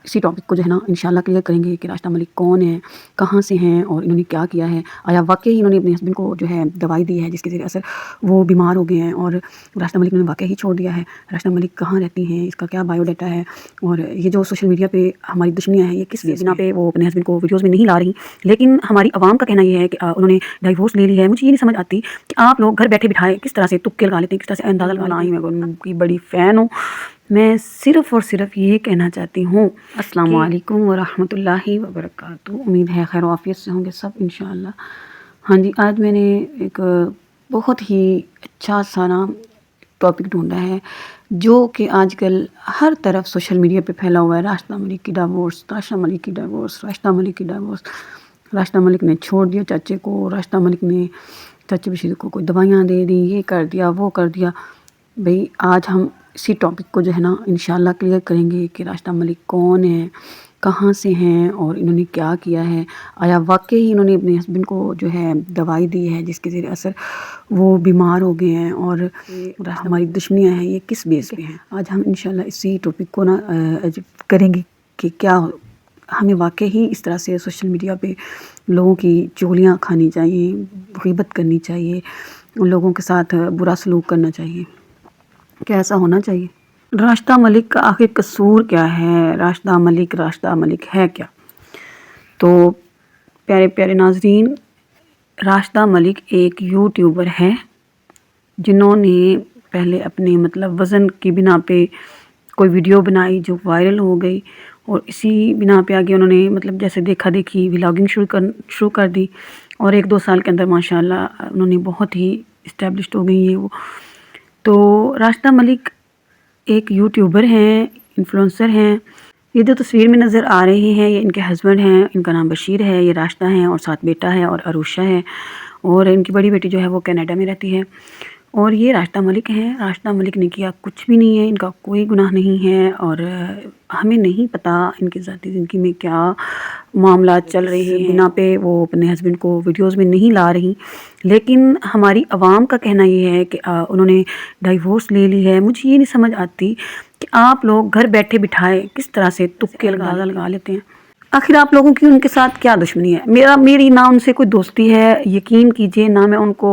اسی ٹاپک کو جو ہے نا انشاءاللہ کلیئر کریں گے کہ راشدہ ملک کون ہے، کہاں سے ہیں اور انہوں نے کیا کیا ہے۔ آیا واقعی انہوں نے اپنے ہسبینڈ کو جو ہے دوائی دی ہے جس کے ذریعے اثر وہ بیمار ہو گئے ہیں، اور راشدہ ملک نے واقعی ہی چھوڑ دیا ہے؟ راشدہ ملک کہاں رہتی ہیں، اس کا کیا بایو ڈیٹا ہے، اور یہ جو سوشل میڈیا پہ ہماری دشمنیاں ہیں یہ کس بنا پہ وہ اپنے ہسبینڈ کو ویڈیوز میں نہیں لا رہی، لیکن ہماری عوام کا کہنا یہ ہے کہ انہوں نے ڈائیورس لے لی ہے۔ مجھے یہ نہیں سمجھ آتی کہ آپ لوگ گھر بیٹھے بٹھائے کس طرح سے تکے لگا لیتے ہیں، کس طرح سے اندازہ لگا ہی میں ان کی بڑی فین ہوں۔ میں صرف اور صرف یہ کہنا چاہتی ہوں السلام علیکم ورحمۃ اللہ وبرکاتہ۔ امید ہے خیر و عافیت سے ہوں گے سب انشاءاللہ۔ ہاں جی، آج میں نے ایک بہت ہی اچھا سارا ٹاپک ڈھونڈا ہے جو کہ آج کل ہر طرف سوشل میڈیا پہ پھیلا ہوا ہے۔ راشدہ ملک کی ڈائیورس، راشدہ ملک کی ڈائیورس، راشدہ ملک کی ڈائیورس، راشدہ ملک نے چھوڑ دیا چاچے کو، راشدہ ملک نے چاچے بشیر کو کوئی دوائیاں دے دی، یہ کر دیا وہ کر دیا۔ بھئی آج ہم اسی ٹاپک کو جو ہے نا انشاءاللہ کلیئر کریں گے کہ راشدہ ملک کون ہے، کہاں سے ہیں اور انہوں نے کیا کیا ہے۔ آیا واقعی انہوں نے اپنے ہسبینڈ کو جو ہے دوائی دی ہے جس کے ذریعے اثر وہ بیمار ہو گئے ہیں، اور ہماری دشمنیاں ہیں یہ کس بیس پہ ہیں۔ آج ہم انشاءاللہ اسی ٹاپک کو نا کریں گے کہ کیا ہمیں واقعی اس طرح سے سوشل میڈیا پہ لوگوں کی چغلیاں کھانی چاہیے، غیبت کرنی چاہیے، لوگوں کے ساتھ برا سلوک کرنا چاہیے، کیا ایسا ہونا چاہیے؟ راشدہ ملک کا آخر قصور کیا ہے؟ راشدہ ملک ہے کیا؟ تو پیارے پیارے ناظرین، راشدہ ملک ایک یوٹیوبر ہے جنہوں نے پہلے اپنے وزن کی بنا پہ کوئی ویڈیو بنائی جو وائرل ہو گئی، اور اسی بنا پہ آگے انہوں نے جیسے دیکھا دیکھی ولاگنگ شروع کر دی، اور 1-2 سال کے اندر ماشاءاللہ انہوں نے بہت ہی اسٹیبلشڈ ہو گئی ہیں وہ۔ تو راشدہ ملک ایک یوٹیوبر ہیں، انفلوئنسر ہیں۔ یہ جو تصویر میں نظر آ رہے ہیں یہ ان کے ہسبینڈ ہیں، ان کا نام بشیر ہے، یہ راشدہ ہیں، اور ساتھ بیٹا ہے اور عروشہ ہے، اور ان کی بڑی بیٹی جو ہے وہ کینیڈا میں رہتی ہے، اور یہ راشدہ ملک ہیں۔ راشدہ ملک نے کیا کچھ بھی نہیں ہے، ان کا کوئی گناہ نہیں ہے، اور ہمیں نہیں پتہ ان کی ذاتی زندگی میں کیا معاملات چل رہے ہیں، بنا پہ وہ اپنے ہسبینڈ کو ویڈیوز میں نہیں لا رہی، لیکن ہماری عوام کا کہنا یہ ہے کہ انہوں نے ڈائیورس لے لی ہے۔ مجھے یہ نہیں سمجھ آتی کہ آپ لوگ گھر بیٹھے بٹھائے کس طرح سے تکے لگا لیتے ہیں۔ آخر آپ لوگوں کی ان کے ساتھ کیا دشمنی ہے؟ میری نہ ان سے کوئی دوستی ہے، یقین کیجئے، نہ میں ان کو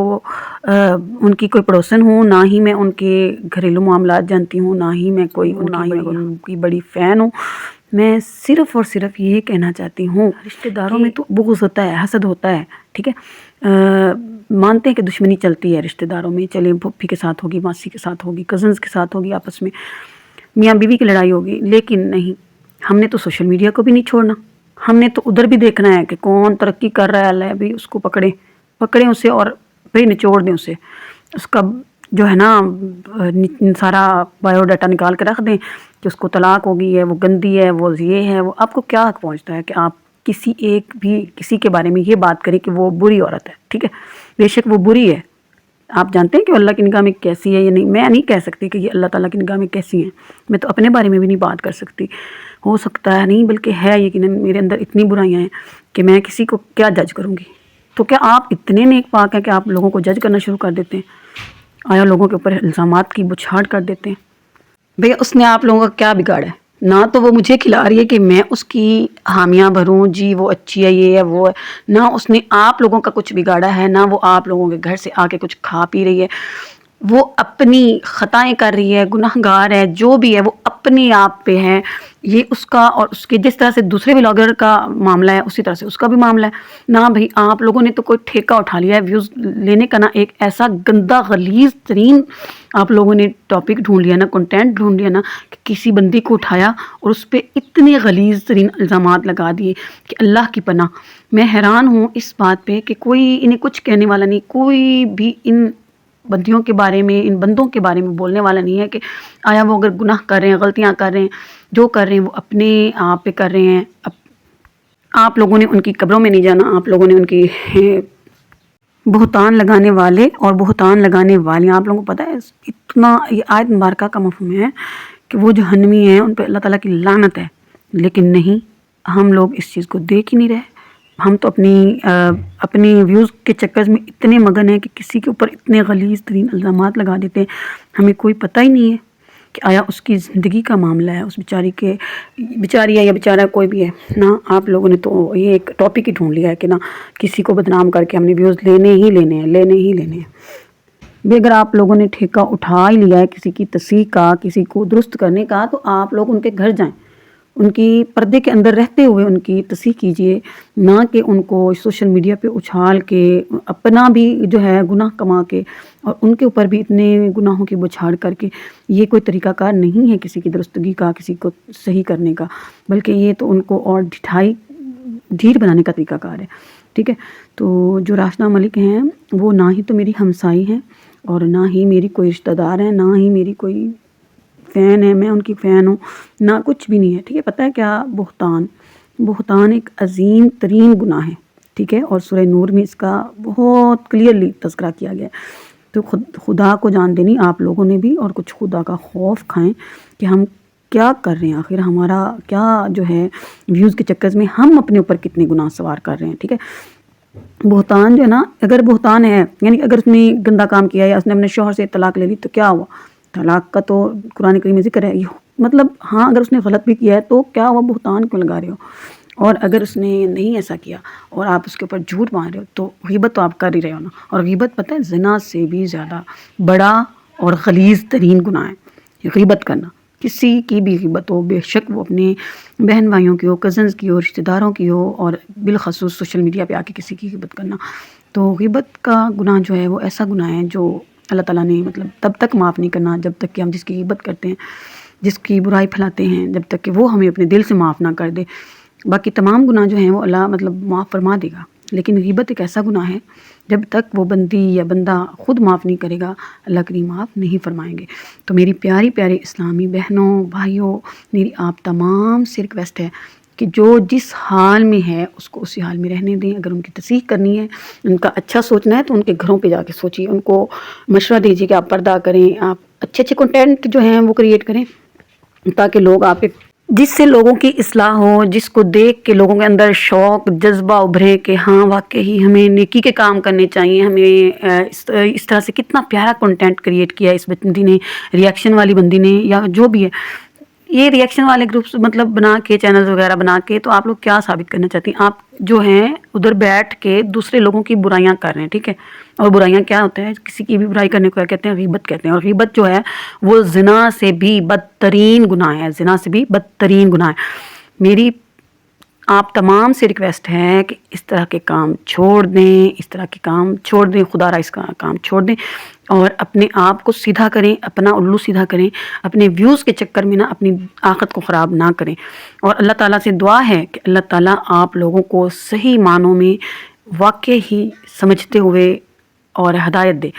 ان کی کوئی پڑوسن ہوں، نہ ہی میں ان کے گھریلو معاملات جانتی ہوں، نہ ہی میں ان کی بڑی فین ہوں۔ میں صرف اور صرف یہ کہنا چاہتی ہوں رشتہ داروں میں تو بغض ہوتا ہے، حسد ہوتا ہے، ٹھیک ہے، مانتے ہیں کہ دشمنی چلتی ہے رشتہ داروں میں، چلے پھوپھی کے ساتھ ہوگی، ماسی کے ساتھ ہوگی، کزنز کے ساتھ ہوگی، آپس میں میاں بیوی کی لڑائی ہوگی، لیکن نہیں، ہم نے تو سوشل میڈیا کو بھی نہیں چھوڑنا، ہم نے تو ادھر بھی دیکھنا ہے کہ کون ترقی کر رہا ہے، اللہ بھی اس کو پکڑیں اسے، اور بھئی نچوڑ دیں اسے، اس کا جو ہے نا سارا بایو ڈاٹا نکال کے رکھ دیں کہ اس کو طلاق ہو گئی ہے، وہ گندی ہے، وہ یہ ہے، وہ آپ کو کیا حق پہنچتا ہے کہ آپ کسی کے بارے میں یہ بات کریں کہ وہ بری عورت ہے، ٹھیک ہے، بے شک وہ بری ہے، آپ جانتے ہیں کہ اللہ کی نگاہ میں کیسی ہے یا نہیں، میں نہیں کہہ سکتی کہ یہ اللہ تعالیٰ کی نگاہ میں کیسی ہیں، میں تو اپنے بارے میں بھی نہیں بات کر سکتی، ہو سکتا ہے نہیں بلکہ ہے یقیناً میرے اندر اتنی برائیاں ہیں کہ میں کسی کو کیا جج کروں گی۔ تو کیا آپ اتنے نیک پاک ہیں کہ آپ لوگوں کو جج کرنا شروع کر دیتے ہیں؟ آیا لوگوں کے اوپر الزامات کی بچھاڑ کر دیتے ہیں؟ بھئی اس نے آپ لوگوں کا کیا بگاڑا ہے؟ نہ تو وہ مجھے کھلا رہی ہے کہ میں اس کی حامیاں بھروں، جی وہ اچھی ہے، یہ ہے وہ ہے، نہ اس نے آپ لوگوں کا کچھ بگاڑا ہے، نہ وہ آپ لوگوں کے گھر سے آ کے کچھ کھا پی رہی ہے، وہ اپنی خطائیں کر رہی ہے، گناہگار ہے، جو بھی ہے وہ اپنے آپ پہ ہے، یہ اس کا اور اس کے جس طرح سے دوسرے ولاگر کا معاملہ ہے اسی طرح سے اس کا بھی معاملہ ہے۔ نہ بھئی آپ لوگوں نے تو کوئی ٹھیکہ اٹھا لیا ہے ویوز لینے کا، نہ ایک ایسا گندا غلیظ ترین آپ لوگوں نے ٹاپک ڈھونڈ لیا نا، کنٹینٹ ڈھونڈ لیا نا، کہ کسی بندی کو اٹھایا اور اس پہ اتنے غلیظ ترین الزامات لگا دیے کہ اللہ کی پناہ۔ میں حیران ہوں اس بات پہ کہ کوئی انہیں کچھ کہنے والا نہیں، کوئی بھی ان بندیوں کے بارے میں، ان بندوں کے بارے میں بولنے والا نہیں ہے کہ آیا وہ اگر گناہ کر رہے ہیں، غلطیاں کر رہے ہیں، جو کر رہے ہیں وہ اپنے آپ پہ کر رہے ہیں۔ آپ لوگوں نے ان کی قبروں میں نہیں جانا، آپ لوگوں نے ان کی بہتان لگانے والے اور بہتان لگانے والیاں، آپ لوگوں کو پتہ ہے اتنا یہ آیت مبارکہ کا مفہوم ہے کہ وہ جہنمی ہیں، ان پہ اللہ تعالیٰ کی لعنت ہے، لیکن نہیں، ہم لوگ اس چیز کو دیکھ ہی نہیں رہے۔ ہم تو اپنی ویوز کے چکر میں اتنے مگن ہیں کہ کسی کے اوپر اتنے غلیظ ترین الزامات لگا دیتے ہیں، ہمیں کوئی پتہ ہی نہیں ہے کہ آیا اس کی زندگی کا معاملہ ہے، اس بیچاری ہے یا بیچارہ کوئی بھی ہے نا، آپ لوگوں نے تو یہ ایک ٹاپک ہی ڈھونڈ لیا ہے کہ نا کسی کو بدنام کر کے ہم نے ویوز لینے ہی لینے ہیں۔ بھی اگر آپ لوگوں نے ٹھیکہ اٹھا ہی لیا ہے کسی کی تصحیح کا، کسی کو درست کرنے کا، تو آپ لوگ ان کے گھر جائیں، ان کی پردے کے اندر رہتے ہوئے ان کی تصحیح کیجئے، نہ کہ ان کو سوشل میڈیا پہ اچھال کے اپنا بھی جو ہے گناہ کما کے اور ان کے اوپر بھی اتنے گناہوں کی بچھاڑ کر کے، یہ کوئی طریقہ کار نہیں ہے کسی کی درستگی کا، کسی کو صحیح کرنے کا، بلکہ یہ تو ان کو اور ڈھیر بنانے کا طریقہ کار ہے، ٹھیک ہے۔ تو جو راشدہ ملک ہیں وہ نہ ہی تو میری ہمسائی ہیں اور نہ ہی میری کوئی رشتہ دار ہے، نہ ہی میری کوئی فین ہے، میں ان کی فین ہوں، نہ کچھ بھی نہیں ہے، ٹھیک ہے۔ پتہ ہے کیا، بہتان ایک عظیم ترین گناہ ہے، ٹھیک ہے، اور سورہ نور میں اس کا بہت کلیئرلی تذکرہ کیا گیا ہے۔ تو خدا کو جان دینی آپ لوگوں نے بھی، اور کچھ خدا کا خوف کھائیں کہ ہم کیا کر رہے ہیں، آخر ہمارا کیا جو ہے ویوز کے چکر میں ہم اپنے اوپر کتنے گناہ سوار کر رہے ہیں، ٹھیک ہے۔ بہتان جو ہے نا، اگر بہتان ہے یعنی اگر اس نے گندا کام کیا یا اس نے اپنے شوہر سے طلاق لے لی تو کیا ہوا؟ طلاق کا تو قرآن کریم میں ذکر ہے، مطلب ہاں اگر اس نے غلط بھی کیا ہے تو کیا ہوا، بہتان کیوں لگا رہے ہو؟ اور اگر اس نے نہیں ایسا کیا اور آپ اس کے اوپر جھوٹ باندھ رہے ہو تو غیبت تو آپ کر ہی رہے ہو نا، اور غیبت پتہ ہے زنا سے بھی زیادہ بڑا اور غلیظ ترین گناہ ہے غیبت کرنا، کسی کی بھی غیبت ہو، بے شک وہ اپنے بہن بھائیوں کی ہو، کزنز کی ہو، رشتہ داروں کی ہو، اور بالخصوص سوشل میڈیا پہ آ کے کسی کی غیبت کرنا۔ تو غیبت کا گناہ جو ہے وہ ایسا گناہ ہے جو اللہ تعالیٰ نے مطلب تب تک معاف نہیں کرنا جب تک کہ ہم جس کی غیبت کرتے ہیں، جس کی برائی پھیلاتے ہیں، جب تک کہ وہ ہمیں اپنے دل سے معاف نہ کر دے۔ باقی تمام گناہ جو ہیں وہ اللہ مطلب معاف فرما دے گا، لیکن غیبت ایک ایسا گناہ ہے جب تک وہ بندی یا بندہ خود معاف نہیں کرے گا اللہ کریم معاف نہیں فرمائیں گے۔ تو میری پیاری پیاری اسلامی بہنوں بھائیوں، میری آپ تمام سے ریکویسٹ ہے کہ جو جس حال میں ہے اس کو اسی حال میں رہنے دیں۔ اگر ان کی تصحیح کرنی ہے، ان کا اچھا سوچنا ہے تو ان کے گھروں پہ جا کے سوچیے، ان کو مشورہ دیجیے کہ آپ پردہ کریں، آپ اچھے اچھے کنٹینٹ جو ہیں وہ کریٹ کریں تاکہ لوگ آپ کے جس سے لوگوں کی اصلاح ہو، جس کو دیکھ کے لوگوں کے اندر شوق جذبہ ابھرے کہ ہاں واقعی ہمیں نیکی کے کام کرنے چاہیے، ہمیں اس طرح سے کتنا پیارا کنٹینٹ کریٹ کیا اس بندی نے، ریاکشن والی بندی نے، یا جو بھی ہے یہ ریاکشن والے گروپس مطلب بنا کے چینلز وغیرہ بنا کے، تو آپ لوگ کیا ثابت کرنا چاہتی ہیں؟ آپ جو ہیں ادھر بیٹھ کے دوسرے لوگوں کی برائیاں کر رہے ہیں، ٹھیک ہے۔ اور برائیاں کیا ہوتا ہے، کسی کی بھی برائی کرنے کو کہتے ہیں غیبت کہتے ہیں، اور غیبت جو ہے وہ زنا سے بھی بدترین گناہ ہے، زنا سے بھی بدترین گناہ ہے۔ میری آپ تمام سے ریکویسٹ ہے کہ اس طرح کے کام چھوڑ دیں، اس طرح کے کام چھوڑ دیں، خدا را اس کا کام چھوڑ دیں، اور اپنے آپ کو سیدھا کریں، اپنا الو سیدھا کریں، اپنے ویوز کے چکر میں نہ اپنی آخرت کو خراب نہ کریں۔ اور اللہ تعالیٰ سے دعا ہے کہ اللہ تعالیٰ آپ لوگوں کو صحیح معنوں میں واقع ہی سمجھتے ہوئے اور ہدایت دے۔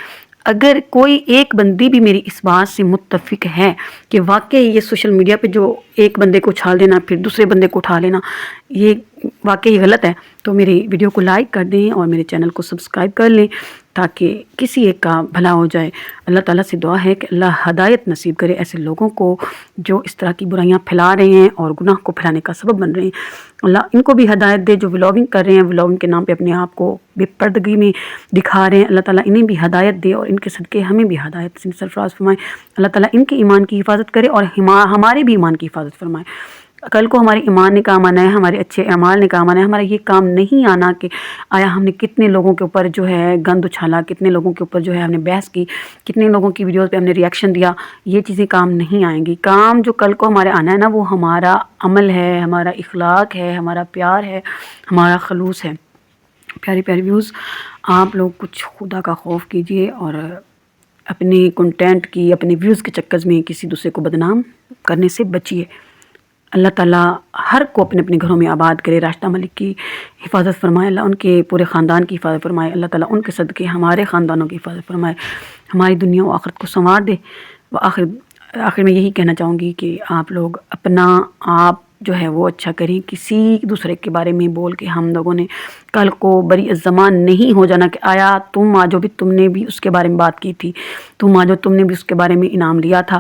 اگر کوئی ایک بندی بھی میری اس بات سے متفق ہے کہ واقعی یہ سوشل میڈیا پہ جو ایک بندے کو اچھال دینا پھر دوسرے بندے کو اٹھا لینا یہ واقعی غلط ہے، تو میری ویڈیو کو لائک کر دیں اور میرے چینل کو سبسکرائب کر لیں تاکہ کسی ایک کا بھلا ہو جائے۔ اللہ تعالیٰ سے دعا ہے کہ اللہ ہدایت نصیب کرے ایسے لوگوں کو جو اس طرح کی برائیاں پھیلا رہے ہیں اور گناہ کو پھیلانے کا سبب بن رہے ہیں۔ اللہ ان کو بھی ہدایت دے جو ولاگنگ کر رہے ہیں، ولاگنگ کے نام پہ اپنے آپ کو بے پردگی میں دکھا رہے ہیں، اللہ تعالیٰ انہیں بھی ہدایت دے اور ان کے صدقے ہمیں بھی ہدایت سے سرفراز فرمائے۔ اللہ تعالیٰ ان کے ایمان کی حفاظت کرے اور ہمارے بھی ایمان کی حفاظت فرمائے۔ کل کو ہمارے ایمان نے کام آنا ہے، ہمارے اچھے اعمال نے کام آنا ہے، ہمارا یہ کام نہیں آنا کہ آیا ہم نے کتنے لوگوں کے اوپر جو ہے گند اچھالا، کتنے لوگوں کے اوپر جو ہے ہم نے بحث کی، کتنے لوگوں کی ویڈیوز پہ ہم نے ریاکشن دیا، یہ چیزیں کام نہیں آئیں گی۔ کام جو کل کو ہمارے آنا ہے نا وہ ہمارا عمل ہے، ہمارا اخلاق ہے، ہمارا پیار ہے، ہمارا خلوص ہے۔ پیاری پیاری ویوز، آپ لوگ کچھ خدا کا خوف کیجئے اور اپنے کنٹینٹ کی، اپنے ویوز کے چکر میں کسی دوسرے کو بدنام کرنے سے بچیے۔ اللہ تعالیٰ ہر کو اپنے اپنے گھروں میں آباد کرے، راشدہ ملک کی حفاظت فرمائے، اللہ ان کے پورے خاندان کی حفاظت فرمائے، اللہ تعالیٰ ان کے صدقے ہمارے خاندانوں کی حفاظت فرمائے، ہماری دنیا و آخرت کو سنوار دے۔ آخر میں یہی کہنا چاہوں گی کہ آپ لوگ اپنا آپ جو ہے وہ اچھا کریں، کسی دوسرے کے بارے میں بول کے ہم لوگوں نے کل کو بری الزمان نہیں ہو جانا کہ آیا تم آجو بھی تم نے بھی اس کے بارے میں بات کی تھی، تم آجو تم نے بھی اس کے بارے میں انعام لیا تھا۔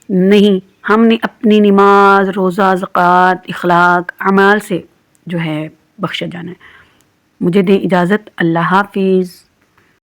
نہیں، ہم نے اپنی نماز، روزہ، زکوٰۃ، اخلاق، اعمال سے جو ہے بخشا جانا ہے۔ مجھے دیں اجازت، اللہ حافظ۔